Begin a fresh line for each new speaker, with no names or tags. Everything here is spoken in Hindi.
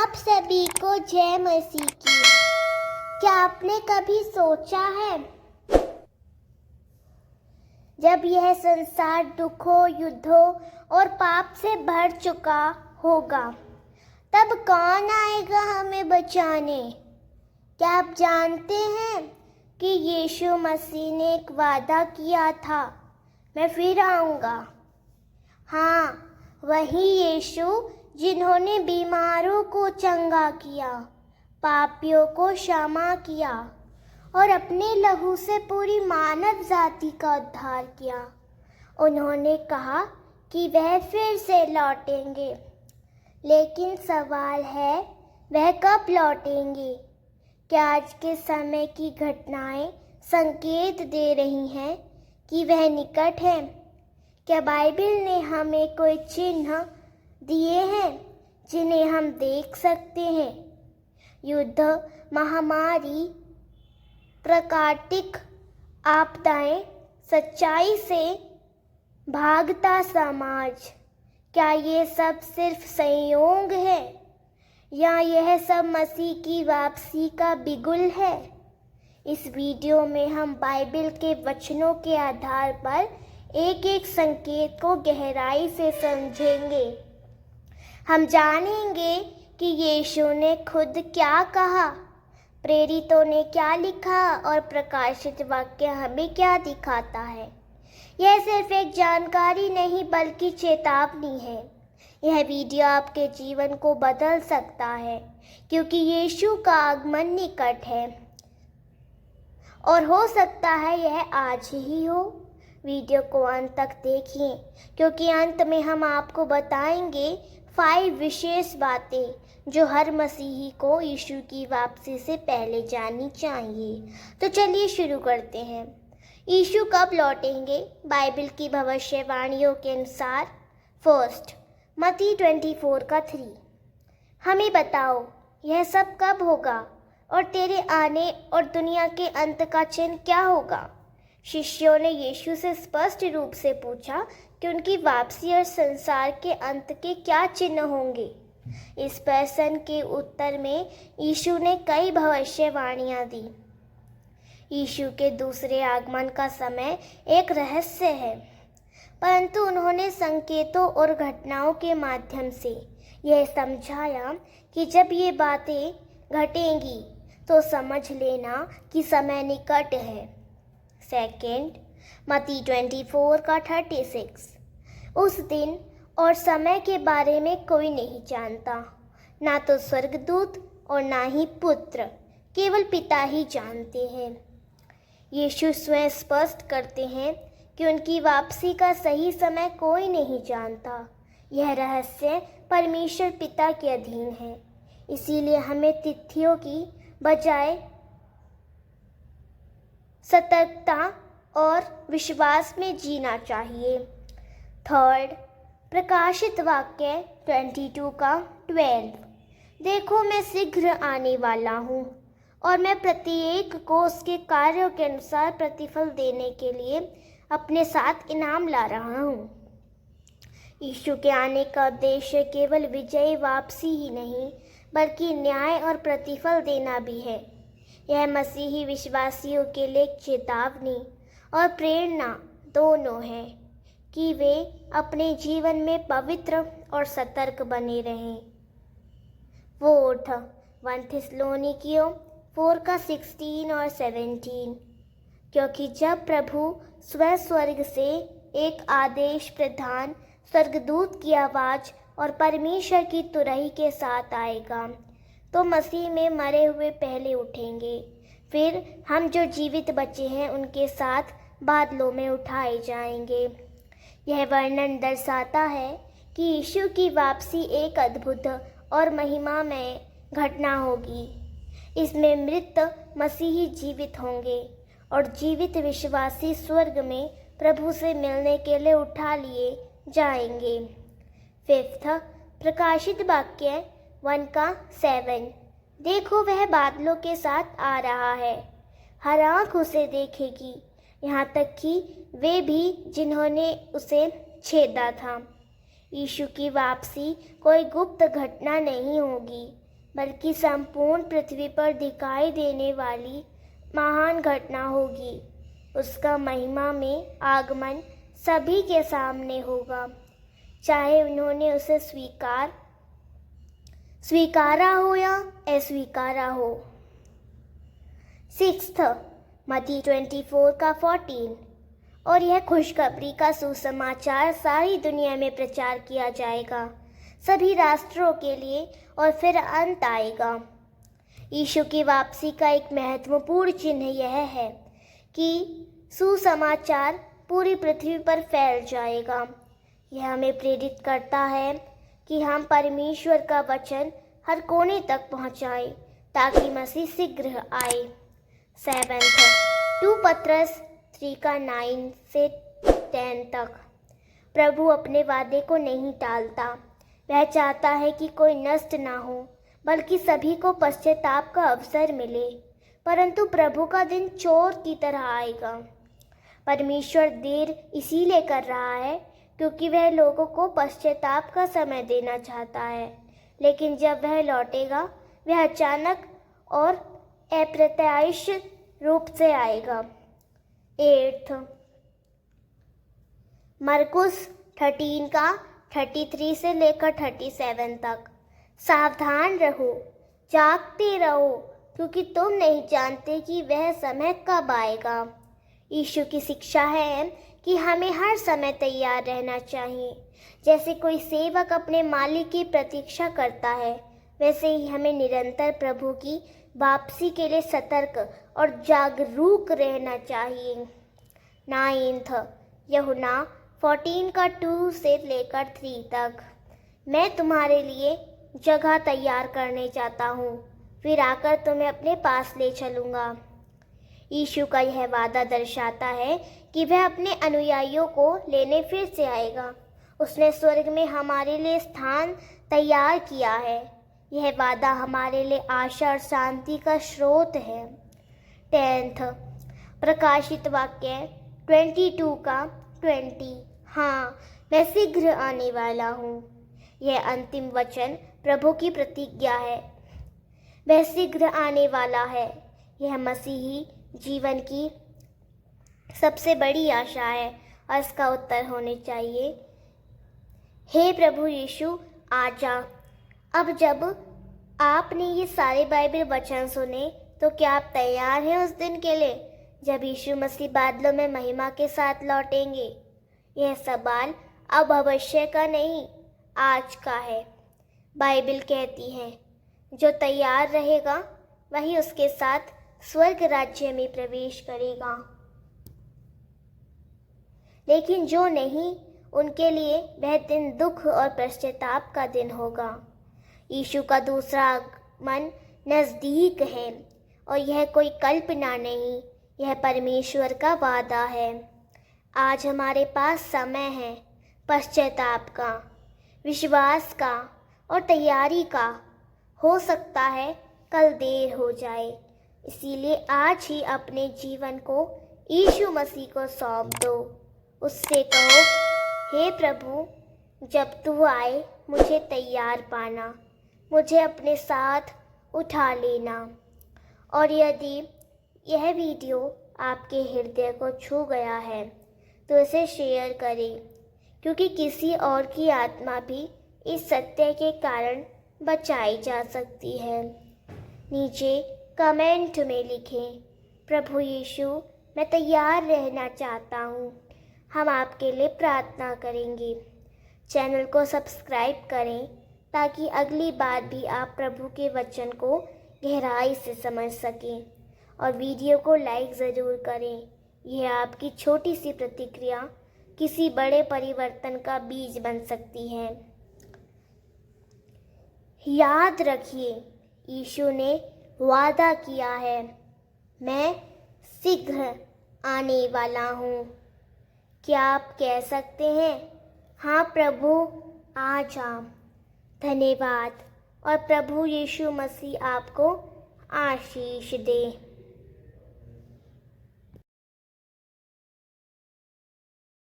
आप सभी को जय मसीह की। क्या आपने कभी सोचा है जब यह संसार दुखों, युद्धों और पाप से भर चुका होगा तब कौन आएगा हमें बचाने? क्या आप जानते हैं कि यीशु मसीह ने एक वादा किया था, मैं फिर आऊँगा। हाँ, वही यीशु जिन्होंने बीमारों को चंगा किया, पापियों को क्षमा किया और अपने लहू से पूरी मानव जाति का उद्धार किया। उन्होंने कहा कि वह फिर से लौटेंगे, लेकिन सवाल है वह कब लौटेंगे? क्या आज के समय की घटनाएं संकेत दे रही हैं कि वह निकट है? क्या बाइबल ने हमें कोई चिन्ह दिए हैं जिन्हें हम देख सकते हैं? युद्ध, महामारी, प्राकृतिक आपदाएं, सच्चाई से भागता समाज, क्या ये सब सिर्फ संयोग है या यह सब मसीह की वापसी का बिगुल है? इस वीडियो में हम बाइबल के वचनों के आधार पर एक एक संकेत को गहराई से समझेंगे। हम जानेंगे कि यीशु ने खुद क्या कहा, प्रेरितों ने क्या लिखा और प्रकाशित वाक्य हमें क्या दिखाता है। यह सिर्फ एक जानकारी नहीं बल्कि चेतावनी है। यह वीडियो आपके जीवन को बदल सकता है क्योंकि यीशु का आगमन निकट है और हो सकता है यह आज ही हो। वीडियो को अंत तक देखिए क्योंकि अंत में हम आपको बताएंगे 5 विशेष बातें जो हर मसीही को यीशु की वापसी से पहले जाननी चाहिए। तो चलिए शुरू करते हैं। यीशु कब लौटेंगे? बाइबल की भविष्यवाणियों के अनुसार फर्स्ट, मत्ती 24:3, हमें बताओ यह सब कब होगा और तेरे आने और दुनिया के अंत का चिन्ह क्या होगा? शिष्यों ने यीशु से स्पष्ट रूप से पूछा कि उनकी वापसी और संसार के अंत के क्या चिन्ह होंगे। इस प्रश्न के उत्तर में यीशु ने कई भविष्यवाणियां दी। यीशु के दूसरे आगमन का समय एक रहस्य है, परंतु उन्होंने संकेतों और घटनाओं के माध्यम से यह समझाया कि जब ये बातें घटेंगी तो समझ लेना कि समय निकट है। सेकेंड, मत्ती 24:36, उस दिन और समय के बारे में कोई नहीं जानता, ना तो स्वर्गदूत और ना ही पुत्र, केवल पिता ही जानते हैं। यीशु स्वयं स्पष्ट करते हैं कि उनकी वापसी का सही समय कोई नहीं जानता। यह रहस्य परमेश्वर पिता के अधीन है, इसीलिए हमें तिथियों की बजाय सतर्कता और विश्वास में जीना चाहिए। थर्ड, प्रकाशित वाक्य 22:12, देखो मैं शीघ्र आने वाला हूँ और मैं प्रत्येक को उसके कार्यों के अनुसार प्रतिफल देने के लिए अपने साथ इनाम ला रहा हूँ। यीशु के आने का उद्देश्य केवल विजयी वापसी ही नहीं बल्कि न्याय और प्रतिफल देना भी है। यह मसीही विश्वासियों के लिए एक चेतावनी और प्रेरणा दोनों है कि वे अपने जीवन में पवित्र और सतर्क बने रहें। फोर्थ, 1 थिस्सलुनीकियों 4:16 और 17, क्योंकि जब प्रभु स्वयं स्वर्ग से एक आदेश प्रधान स्वर्गदूत की आवाज़ और परमेश्वर की तुरही के साथ आएगा तो मसीह में मरे हुए पहले उठेंगे, फिर हम जो जीवित बचे हैं उनके साथ बादलों में उठाए जाएंगे। यह वर्णन दर्शाता है कि यीशु की वापसी एक अद्भुत और महिमामय घटना होगी। इसमें मृत मसीही जीवित होंगे और जीवित विश्वासी स्वर्ग में प्रभु से मिलने के लिए उठा लिए जाएंगे। फिफ्थ, प्रकाशित वाक्य 1:7, देखो वह बादलों के साथ आ रहा है, हर आँख उसे देखेगी, यहाँ तक कि वे भी जिन्होंने उसे छेदा था। यीशु की वापसी कोई गुप्त घटना नहीं होगी बल्कि संपूर्ण पृथ्वी पर दिखाई देने वाली महान घटना होगी। उसका महिमा में आगमन सभी के सामने होगा, चाहे उन्होंने उसे स्वीकारा हो या अस्वीकारा हो। 6 मत्ती 24 का 14। और यह खुशखबरी का सुसमाचार सारी दुनिया में प्रचार किया जाएगा, सभी राष्ट्रों के लिए, और फिर अंत आएगा। यीशु की वापसी का एक महत्वपूर्ण चिन्ह यह है कि सुसमाचार पूरी पृथ्वी पर फैल जाएगा। यह हमें प्रेरित करता है कि हम परमेश्वर का वचन हर कोने तक पहुंचाएं, ताकि मसीह शीघ्र आए। 7 2 पत्रस 3 का 9 से 10 तक। प्रभु अपने वादे को नहीं टालता। वह चाहता है कि कोई नष्ट ना हो, बल्कि सभी को पश्चाताप का अवसर मिले। परंतु प्रभु का दिन चोर की तरह आएगा। परमेश्वर देर इसीलिए कर रहा है क्योंकि वह लोगों को पश्चाताप का समय देना चाहता है, लेकिन जब वह लौटेगा वह अचानक और अप्रत्याशित रूप से आएगा। 8 मरकुस 13 का 33 से लेकर 37 तक। सावधान रहो, जागते रहो, क्योंकि तुम नहीं जानते कि वह समय कब आएगा। यीशु की शिक्षा है कि हमें हर समय तैयार रहना चाहिए। जैसे कोई सेवक अपने मालिक की प्रतीक्षा करता है, वैसे ही हमें निरंतर प्रभु की वापसी के लिए सतर्क और जागरूक रहना चाहिए। 9 यूहन्ना 14 का 2 से लेकर 3 तक। मैं तुम्हारे लिए जगह तैयार करने जाता हूँ, फिर आकर तुम्हें अपने पास ले चलूँगा। यीशु का यह वादा दर्शाता है कि वह अपने अनुयायियों को लेने फिर से आएगा। उसने स्वर्ग में हमारे लिए स्थान तैयार किया है। यह वादा हमारे लिए आशा और शांति का स्रोत है। 10 प्रकाशित वाक्य 22 का 20। हाँ, मैं शीघ्र आने वाला हूँ। यह अंतिम वचन प्रभु की प्रतिज्ञा है। वह शीघ्र आने वाला है। यह मसीही जीवन की सबसे बड़ी आशा है और इसका उत्तर होने चाहिए, हे प्रभु यीशु आजा। अब जब आपने ये सारे बाइबल वचन सुने, तो क्या आप तैयार हैं उस दिन के लिए जब यीशु मसीह बादलों में महिमा के साथ लौटेंगे? यह सवाल अब भविष्य का नहीं, आज का है। बाइबल कहती है, जो तैयार रहेगा वही उसके साथ स्वर्ग राज्य में प्रवेश करेगा, लेकिन जो नहीं, उनके लिए वह दिन दुख और पश्चाताप का दिन होगा। यीशु का दूसरा आगमन नज़दीक है और यह कोई कल्पना नहीं, यह परमेश्वर का वादा है। आज हमारे पास समय है पश्चाताप का, विश्वास का और तैयारी का। हो सकता है कल देर हो जाए, इसीलिए आज ही अपने जीवन को यीशु मसीह को सौंप दो। उससे कहो, हे प्रभु, जब तू आए मुझे तैयार पाना, मुझे अपने साथ उठा लेना। और यदि यह वीडियो आपके हृदय को छू गया है तो इसे शेयर करें, क्योंकि किसी और की आत्मा भी इस सत्य के कारण बचाई जा सकती है। नीचे कमेंट में लिखें, प्रभु यीशु, मैं तैयार रहना चाहता हूँ। हम आपके लिए प्रार्थना करेंगे। चैनल को सब्सक्राइब करें ताकि अगली बार भी आप प्रभु के वचन को गहराई से समझ सकें, और वीडियो को लाइक ज़रूर करें। यह आपकी छोटी सी प्रतिक्रिया किसी बड़े परिवर्तन का बीज बन सकती है। याद रखिए, यीशु ने वादा किया है, मैं शीघ्र आने वाला हूँ। क्या आप कह सकते हैं, हाँ प्रभु आ जा? धन्यवाद, और प्रभु यीशु मसीह आपको आशीष दे।